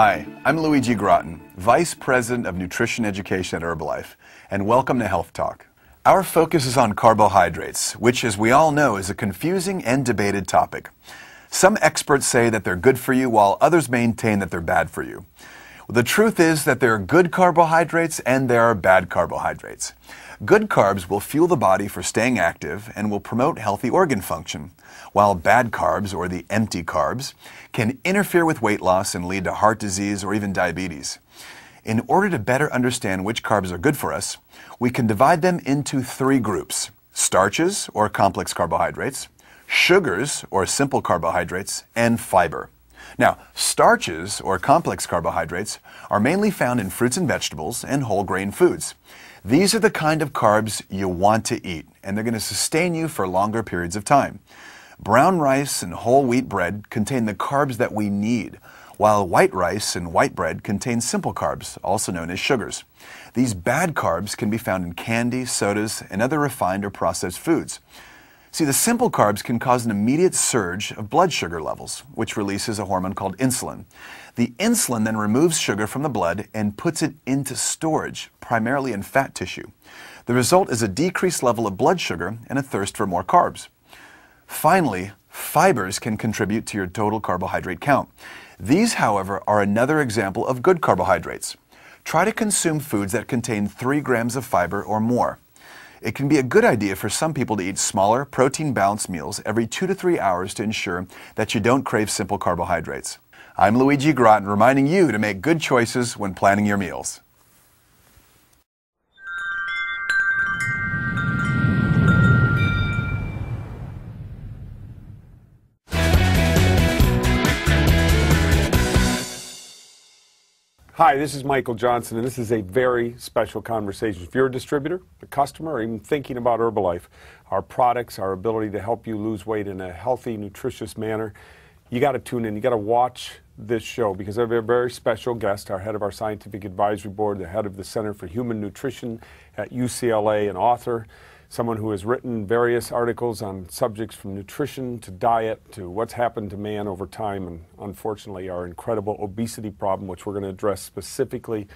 Hi, I'm Luigi Groton, Vice President of Nutrition Education at Herbalife, and welcome to Health Talk. Our focus is on carbohydrates, which, as we all know, is a confusing and debated topic. Some experts say that they're good for you, while others maintain that they're bad for you. Well, the truth is that there are good carbohydrates and there are bad carbohydrates. Good carbs will fuel the body for staying active and will promote healthy organ function, while bad carbs, or the empty carbs, can interfere with weight loss and lead to heart disease or even diabetes. In order to better understand which carbs are good for us, we can divide them into three groups: starches, or complex carbohydrates, sugars, or simple carbohydrates, and fiber. Now, starches, or complex carbohydrates, are mainly found in fruits and vegetables and whole grain foods. These are the kind of carbs you want to eat, and they're going to sustain you for longer periods of time. Brown rice and whole wheat bread contain the carbs that we need, while white rice and white bread contain simple carbs, also known as sugars. These bad carbs can be found in candy, sodas, and other refined or processed foods. See, the simple carbs can cause an immediate surge of blood sugar levels, which releases a hormone called insulin. The insulin then removes sugar from the blood and puts it into storage, primarily in fat tissue. The result is a decreased level of blood sugar and a thirst for more carbs. Finally, fibers can contribute to your total carbohydrate count. These, however, are another example of good carbohydrates. Try to consume foods that contain 3 grams of fiber or more. It can be a good idea for some people to eat smaller, protein-balanced meals every 2 to 3 hours to ensure that you don't crave simple carbohydrates. I'm Luigi Groton, reminding you to make good choices when planning your meals. Hi, this is Michael Johnson, and this is a very special conversation. If you're a distributor, a customer, or even thinking about Herbalife, our products, our ability to help you lose weight in a healthy, nutritious manner, you got to tune in. You got to watch this show, because I have a very special guest, our head of our scientific advisory board, the head of the Center for Human Nutrition at UCLA, an author, someone who has written various articles on subjects from nutrition to diet to what's happened to man over time, and unfortunately our incredible obesity problem, which we're going to address specifically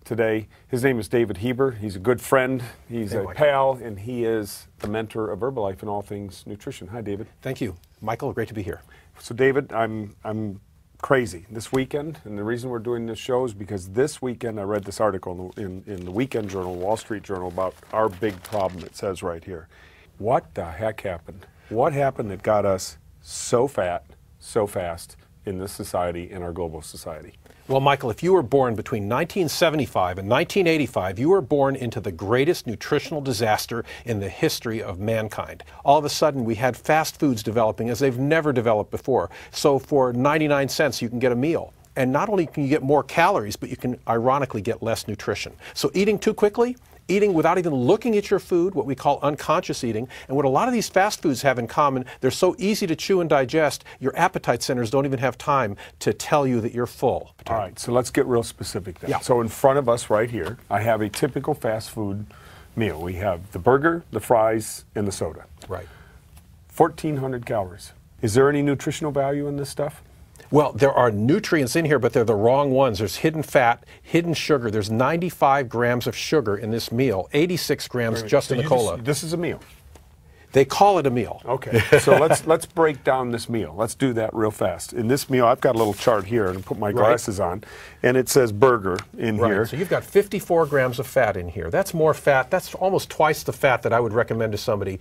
today. His name is David Heber. He's a good friend, he's a pal, and he is the mentor of Herbalife in all things nutrition. Hi, David. Thank you, Michael. Great to be here. So, David, I'm crazy this weekend, and the reason we're doing this show is because this weekend I read this article in the Weekend Journal, Wall Street Journal, about our big problem. It says right here, what the heck happened? What happened that got us so fat, so fast in this society, in our global society? Well, Michael, if you were born between 1975 and 1985, you were born into the greatest nutritional disaster in the history of mankind. All of a sudden, we had fast foods developing as they've never developed before. So for 99 cents, you can get a meal. And not only can you get more calories, but you can ironically get less nutrition. So eating too quickly, eating without even looking at your food, what we call unconscious eating, and what a lot of these fast foods have in common, they're so easy to chew and digest, your appetite centers don't even have time to tell you that you're full. All right, so let's get real specific then. Yeah. So in front of us right here, I have a typical fast food meal. We have the burger, the fries, and the soda. Right. 1,400 calories. Is there any nutritional value in this stuff? Well, there are nutrients in here, but they're the wrong ones. There's hidden fat, hidden sugar. There's 95 grams of sugar in this meal, 86 grams just in the cola. This is a meal. They call it a meal. Okay, so let's break down this meal. Let's do that real fast. In this meal, I've got a little chart here, and put my glasses on, and it says burger in here. So you've got 54 grams of fat in here. That's more fat. That's almost twice the fat that I would recommend to somebody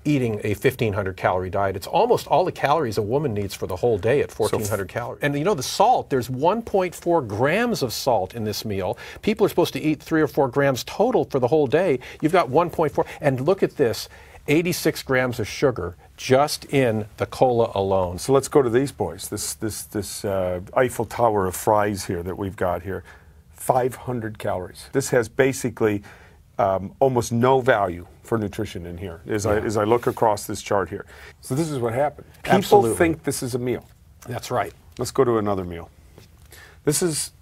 eating a 1,500 calorie diet. It's almost all the calories a woman needs for the whole day at 1,400 calories. And you know, the salt, there's 1.4 grams of salt in this meal. People are supposed to eat 3 or 4 grams total for the whole day. You've got 1.4. And look at this. 86 grams of sugar just in the cola alone. So let's go to these boys. This Eiffel Tower of fries here that we've got here, 500 calories. This has basically almost no value for nutrition in here as I look across this chart here. So this is what happened. People think this is a meal. That's right. Let's go to another meal. This is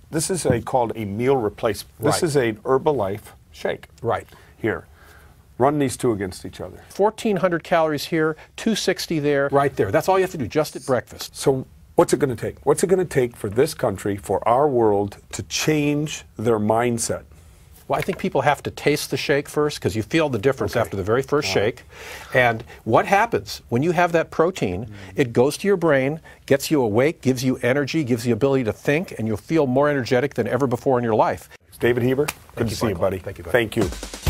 called a meal replacement. This is a Herbalife shake. Right. Here. Run these two against each other. 1,400 calories here, 260 there, right there. That's all you have to do just at breakfast. So What's it going to take? What's it going to take for this country, for our world, to change their mindset? Well, I think people have to taste the shake first, because you feel the difference after the very first shake. And what happens when you have that protein? It goes to your brain, gets you awake, gives you energy, gives you ability to think, and you'll feel more energetic than ever before in your life. David Heber, good to see you, buddy. Thank you, buddy. Thank you.